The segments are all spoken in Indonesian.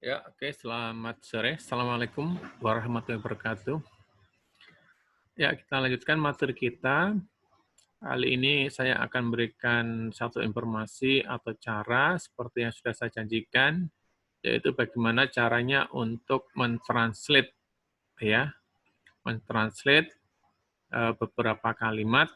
Ya, oke. Selamat sore. Assalamualaikum warahmatullahi wabarakatuh. Ya, kita lanjutkan materi kita. Kali ini saya akan berikan satu informasi atau cara seperti yang sudah saya janjikan, yaitu bagaimana caranya untuk mentranslate, ya, mentranslate beberapa kalimat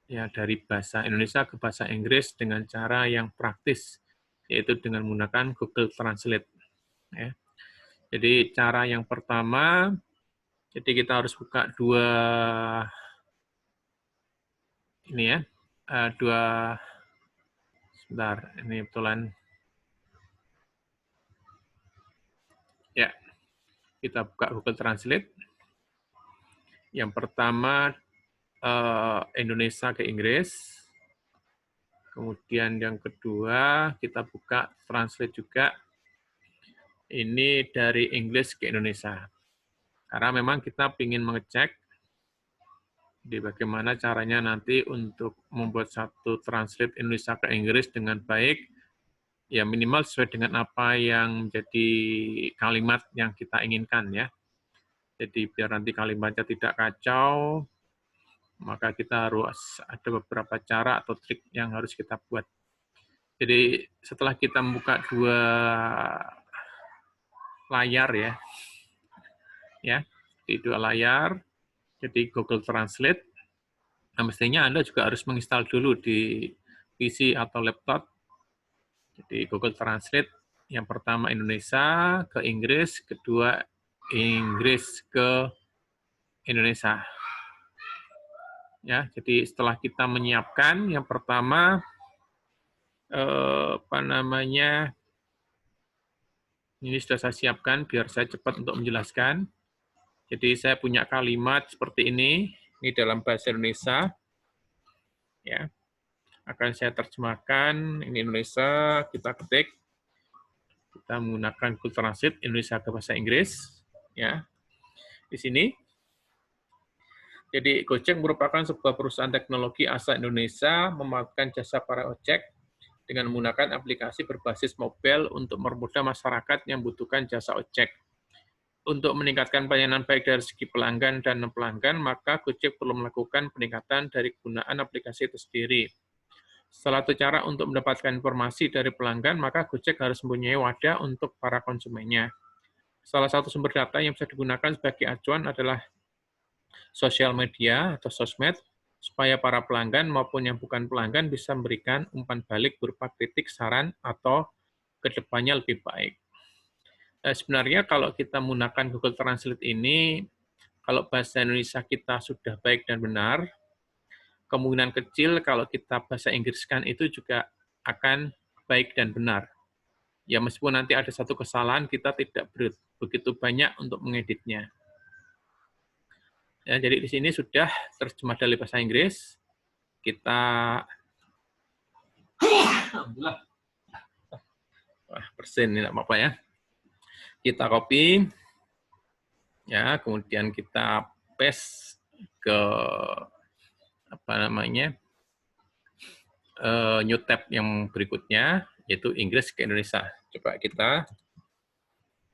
ya dari bahasa Indonesia ke bahasa Inggris dengan cara yang praktis, yaitu dengan menggunakan Google Translate. Ya. Jadi cara yang pertama, jadi kita harus buka ini ya, sebentar, ini kebetulan, ya, kita buka Google Translate. Yang pertama, Indonesia ke Inggris. Kemudian yang kedua, kita buka Translate juga. Ini dari Inggris ke Indonesia. Karena memang kita ingin mengecek di bagaimana caranya nanti untuk membuat satu translate Indonesia ke Inggris dengan baik, ya minimal sesuai dengan apa yang menjadi kalimat yang kita inginkan ya. Jadi biar nanti kalimatnya tidak kacau, maka kita harus ada beberapa cara atau trik yang harus kita buat. Jadi setelah kita membuka dua layar ya di dua layar, jadi Google Translate. Nah, mestinya Anda juga harus menginstal dulu di PC atau laptop. Jadi Google Translate yang pertama Indonesia ke Inggris, kedua Inggris ke Indonesia. Ya, jadi setelah kita menyiapkan yang pertama ini sudah saya siapkan biar saya cepat untuk menjelaskan. Jadi saya punya kalimat seperti ini dalam bahasa Indonesia. Ya, akan saya terjemahkan. Ini Indonesia, kita ketik. Kita menggunakan Google Translate Indonesia ke bahasa Inggris. Ya, di sini. Jadi Gojek merupakan sebuah perusahaan teknologi asal Indonesia memanfaatkan jasa para ojek dengan menggunakan aplikasi berbasis mobile untuk mempermudah masyarakat yang membutuhkan jasa ojek. Untuk meningkatkan pelayanan baik dari segi pelanggan dan non-pelanggan, maka Gojek perlu melakukan peningkatan dari penggunaan aplikasi itu sendiri. Salah satu cara untuk mendapatkan informasi dari pelanggan, maka Gojek harus mempunyai wadah untuk para konsumennya. Salah satu sumber data yang bisa digunakan sebagai acuan adalah sosial media atau sosmed, supaya para pelanggan maupun yang bukan pelanggan bisa memberikan umpan balik berupa kritik, saran, atau kedepannya lebih baik. Sebenarnya kalau kita menggunakan Google Translate ini, kalau bahasa Indonesia kita sudah baik dan benar, kemungkinan kecil kalau kita bahasa Inggriskan itu juga akan baik dan benar. Ya meskipun nanti ada satu kesalahan, kita tidak begitu banyak untuk mengeditnya. Ya, jadi di sini sudah terjemah dari bahasa Inggris. Kita alhamdulillah. Wah, bersin ini tidak apa-apa ya. Kita copy ya, kemudian kita paste ke new tab yang berikutnya, yaitu Inggris ke Indonesia. Coba kita.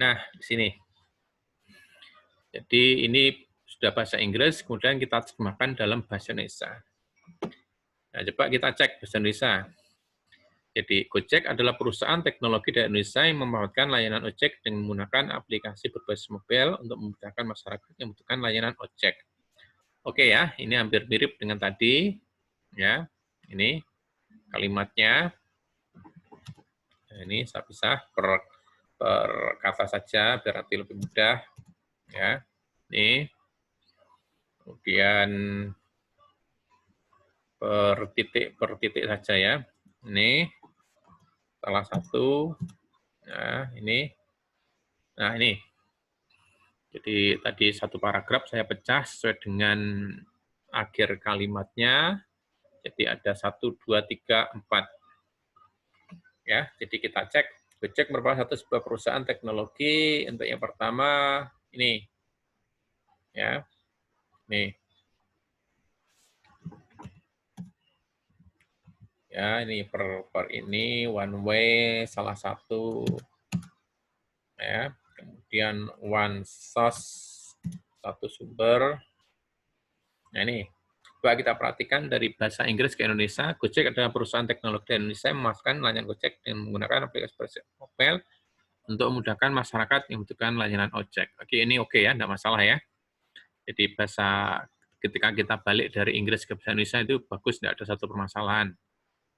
Nah, di sini. Jadi ini sudah bahasa Inggris, kemudian kita terjemahkan dalam bahasa Indonesia. Nah, coba kita cek bahasa Indonesia. Jadi, Gojek adalah perusahaan teknologi dari Indonesia yang memanfaatkan layanan ojek dengan menggunakan aplikasi berbasis mobile untuk memudahkan masyarakat yang membutuhkan layanan ojek. Oke ya, ini hampir mirip dengan tadi. Ya, ini kalimatnya. Nah, ini saya pisah per kata saja biar nanti lebih mudah. Ya, ini. Kemudian per titik saja ya. Ini salah satu. Nah, ini. Nah, ini. Jadi tadi satu paragraf saya pecah sesuai dengan akhir kalimatnya. Jadi ada 1, 2, 3, 4. Ya, jadi kita cek. Gojek merupakan sebuah perusahaan teknologi. Untuk yang pertama ini. Ya. Nih. Ya, ini per ini one way salah satu. ya. Kemudian one source, satu sumber. Nah ini, coba kita perhatikan dari bahasa Inggris ke Indonesia. Gojek adalah perusahaan teknologi di Indonesia yang memanfaatkan layanan Gojek dengan menggunakan aplikasi mobile untuk memudahkan masyarakat yang membutuhkan layanan ojek. Oke, ini oke ya, tidak masalah ya. Jadi bahasa ketika kita balik dari Inggris ke bahasa Indonesia itu bagus, tidak ada satu permasalahan.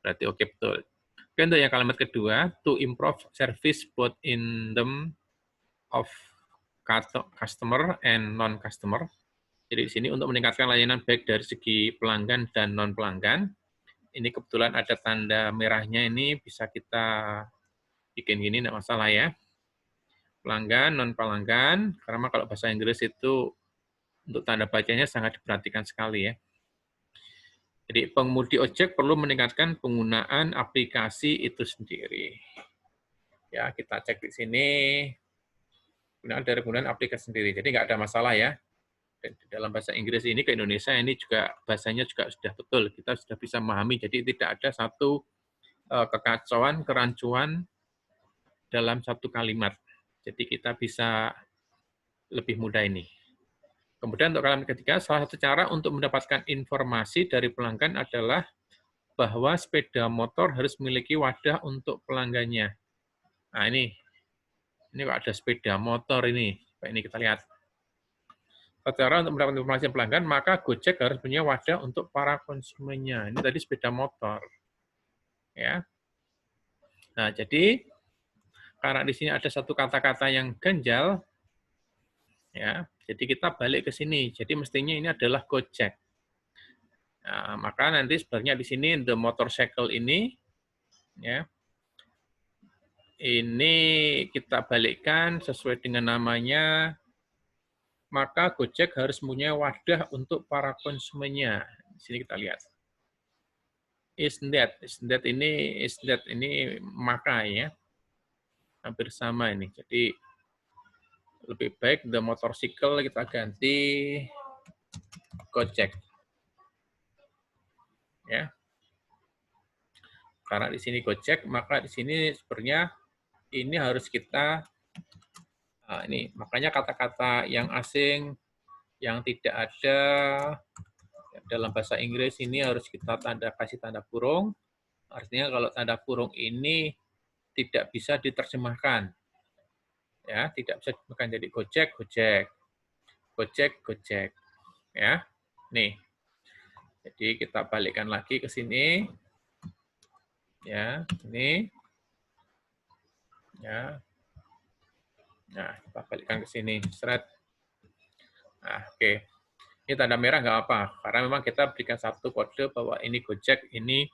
Berarti oke betul. Oke, untuk yang kalimat kedua, to improve service both in terms of customer and non-customer. Jadi di sini untuk meningkatkan layanan baik dari segi pelanggan dan non-pelanggan. Ini kebetulan ada tanda merahnya ini, bisa kita bikin gini, tidak masalah ya. Pelanggan, non-pelanggan, karena kalau bahasa Inggris itu untuk tanda bacanya sangat diperhatikan sekali ya. Jadi pengemudi ojek perlu meningkatkan penggunaan aplikasi itu sendiri. Ya, kita cek di sini. Dari penggunaan aplikasi sendiri. Jadi nggak ada masalah ya. Dan dalam bahasa Inggris ini ke Indonesia ini juga bahasanya juga sudah betul. Kita sudah bisa memahami. Jadi tidak ada satu kekacauan, kerancuan dalam satu kalimat. Jadi kita bisa lebih mudah ini. Kemudian untuk kalimat ketiga, salah satu cara untuk mendapatkan informasi dari pelanggan adalah bahwa sepeda motor harus memiliki wadah untuk pelanggannya. Nah ini kok ada sepeda motor ini. Ini kita lihat. Cara untuk mendapatkan informasi pelanggan, maka Gojek harus punya wadah untuk para konsumennya. Ini tadi sepeda motor. Ya. Nah, jadi karena di sini ada satu kata-kata yang ganjal, ya. Jadi kita balik ke sini. Jadi mestinya ini adalah Gojek. Nah, maka nanti sebenarnya di sini the motorcycle ini, ya, ini kita balikkan sesuai dengan namanya. Maka Gojek harus punya wadah untuk para konsumennya. Di sini kita lihat. Isn't that ini maka ya. Hampir sama ini. Jadi lebih baik the motorcycle kita ganti Gojek. Ya. Karena di sini Gojek, maka di sini sebenarnya ini harus kita ini makanya kata-kata yang asing yang tidak ada dalam bahasa Inggris ini harus kita kasih tanda kurung. Artinya kalau tanda kurung ini tidak bisa diterjemahkan. Ya, tidak bisa diterjemahkan jadi Gojek, Gojek. Gojek, Gojek. Ya. Nih. Jadi kita balikkan lagi ke sini. Ya, ini. Ya. Nah, kita balikkan ke sini. Seret. Nah, oke. Ini tanda merah nggak apa, karena memang kita berikan satu kode bahwa ini Gojek, ini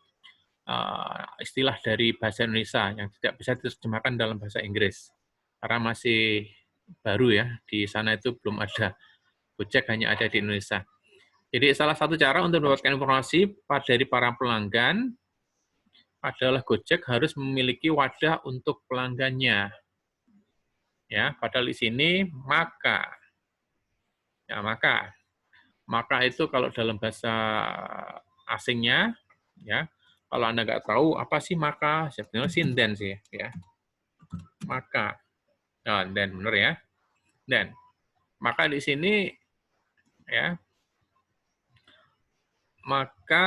istilah dari bahasa Indonesia yang tidak bisa diterjemahkan dalam bahasa Inggris. Karena masih baru ya, di sana itu belum ada. Gojek hanya ada di Indonesia. Jadi salah satu cara untuk mendapatkan informasi dari para pelanggan adalah Gojek harus memiliki wadah untuk pelanggannya. Ya, padahal di sini maka. Ya, maka itu kalau dalam bahasa asingnya, ya, kalau Anda nggak tahu apa sih maka, sebenarnya sinden sih, ya. Maka, dan benar ya, dan maka di sini, ya, maka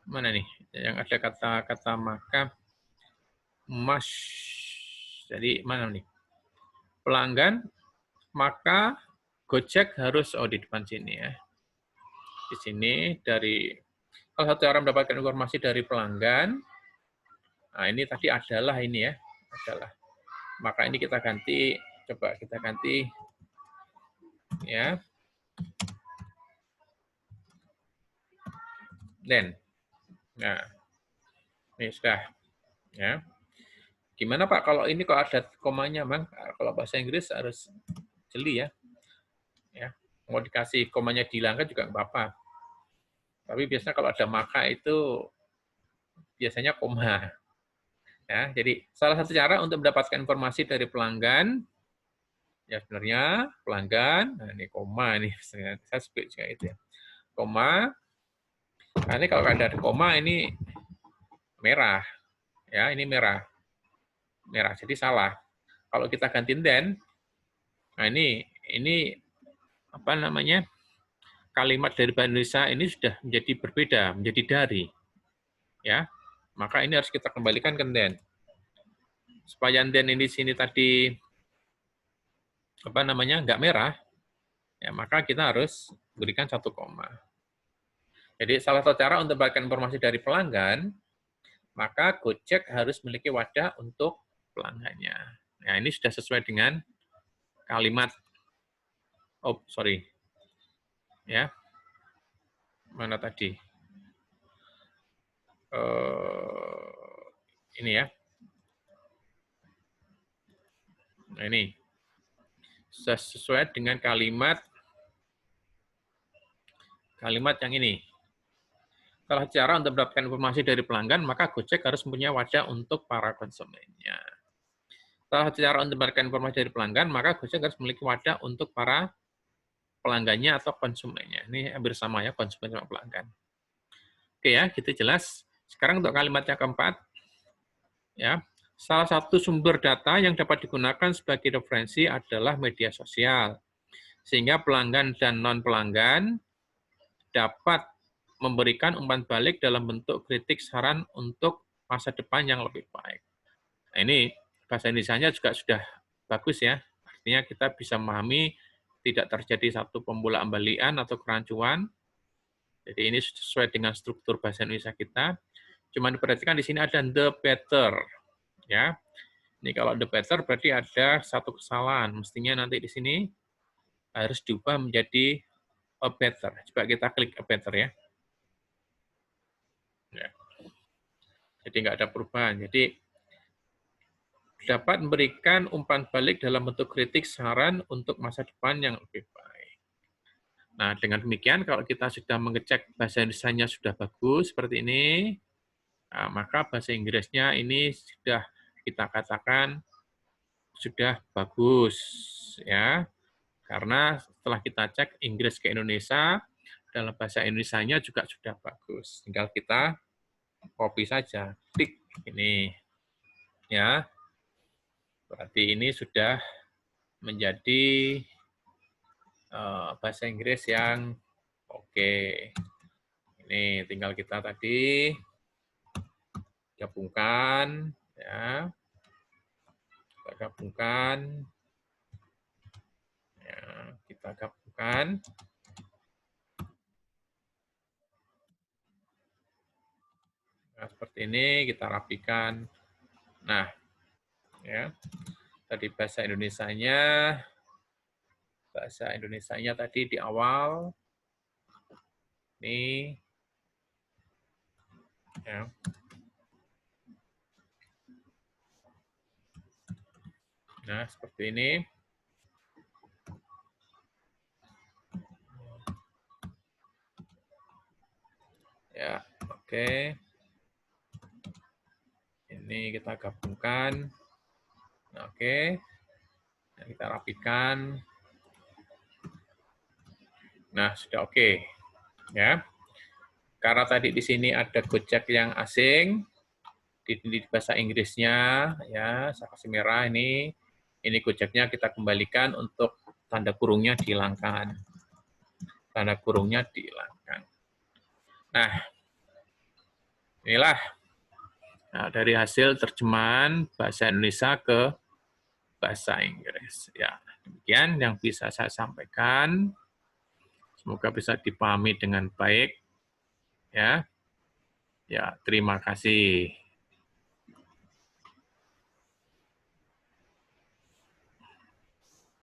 mana nih yang ada kata-kata maka, mas, jadi mana nih pelanggan, maka Gojek harus di depan sini ya. Di sini dari salah satu cara mendapatkan informasi dari pelanggan. Nah, ini tadi adalah ini ya, adalah. Maka ini kita ganti, coba kita ganti ya. Then. Nah. Ini sudah ya. Gimana Pak kalau ini kok ada komanya, Bang? Kalau bahasa Inggris harus jeli ya. Ya. Mau dikasih komanya dihilangkan juga nggak apa-apa. Tapi biasanya kalau ada maka itu biasanya koma. Ya, jadi salah satu cara untuk mendapatkan informasi dari pelanggan, ya sebenarnya pelanggan, nah ini koma ini, saya speak juga itu ya, koma. Nah ini kalau ada koma ini merah, ya ini merah. merah. Jadi salah. Kalau kita ganti then, nah ini apa namanya? Kalimat dari bahasa Indonesia ini sudah menjadi berbeda, menjadi dari. Ya. Maka ini harus kita kembalikan ke then. Supaya then ini sini tadi apa namanya? Enggak merah, ya maka kita harus berikan 1 koma. Jadi salah satu cara untuk mendapatkan informasi dari pelanggan, maka Gojek harus memiliki wadah untuk pelanggannya. Nah, ini sudah sesuai dengan kalimat, oh sorry, ya, mana tadi? Ini ya, nah ini, sesuai dengan kalimat yang ini. Salah cara untuk mendapatkan informasi dari pelanggan, maka Gojek harus mempunyai wadah untuk para konsumennya. Salah satu cara untuk mendapatkan informasi dari pelanggan, maka Gojek harus memiliki wadah untuk para pelanggannya atau konsumennya. Ini hampir sama ya, konsumen sama pelanggan. Oke ya, gitu jelas. Sekarang untuk kalimat yang keempat, ya, salah satu sumber data yang dapat digunakan sebagai referensi adalah media sosial. Sehingga pelanggan dan non-pelanggan dapat memberikan umpan balik dalam bentuk kritik saran untuk masa depan yang lebih baik. Nah, ini bahasa Indonesianya juga sudah bagus ya. Artinya kita bisa memahami tidak terjadi satu pembola-ambalian atau kerancuan. Jadi ini sesuai dengan struktur bahasa Indonesia kita. Cuma diperhatikan di sini ada the better, ya. Ini kalau the better berarti ada satu kesalahan. Mestinya nanti di sini harus diubah menjadi a better. Coba kita klik a better ya. Ya. Jadi nggak ada perubahan. Jadi dapat memberikan umpan balik dalam bentuk kritik saran untuk masa depan yang lebih baik. Nah, dengan demikian kalau kita sudah mengecek bahasa Indonesianya sudah bagus seperti ini, nah, maka bahasa Inggrisnya ini sudah kita katakan sudah bagus ya. Karena setelah kita cek Inggris ke Indonesia, dalam bahasa Indonesianya juga sudah bagus. Tinggal kita copy saja, klik ini. Ya. Berarti ini sudah menjadi bahasa Inggris yang oke. Ini tinggal kita tadi gabungkan, ya. Kita gabungkan, ya. Kita gabungkan. Nah, seperti ini kita rapikan. Nah, ya. Tadi bahasa Indonesianya tadi di awal. Ini ya. Nah, seperti ini. Ya, oke. Ini kita gabungkan. Nah, oke. Nah, kita rapikan. Nah, sudah oke. Ya. Karena tadi di sini ada Gojek yang asing, di bahasa Inggrisnya, ya, saya kasih merah ini Gojeknya kita kembalikan untuk tanda kurungnya dihilangkan. Tanda kurungnya dihilangkan. Nah, inilah dari hasil terjemahan bahasa Indonesia ke bahasa Inggris. Ya, demikian yang bisa saya sampaikan. Semoga bisa dipahami dengan baik. Ya, terima kasih.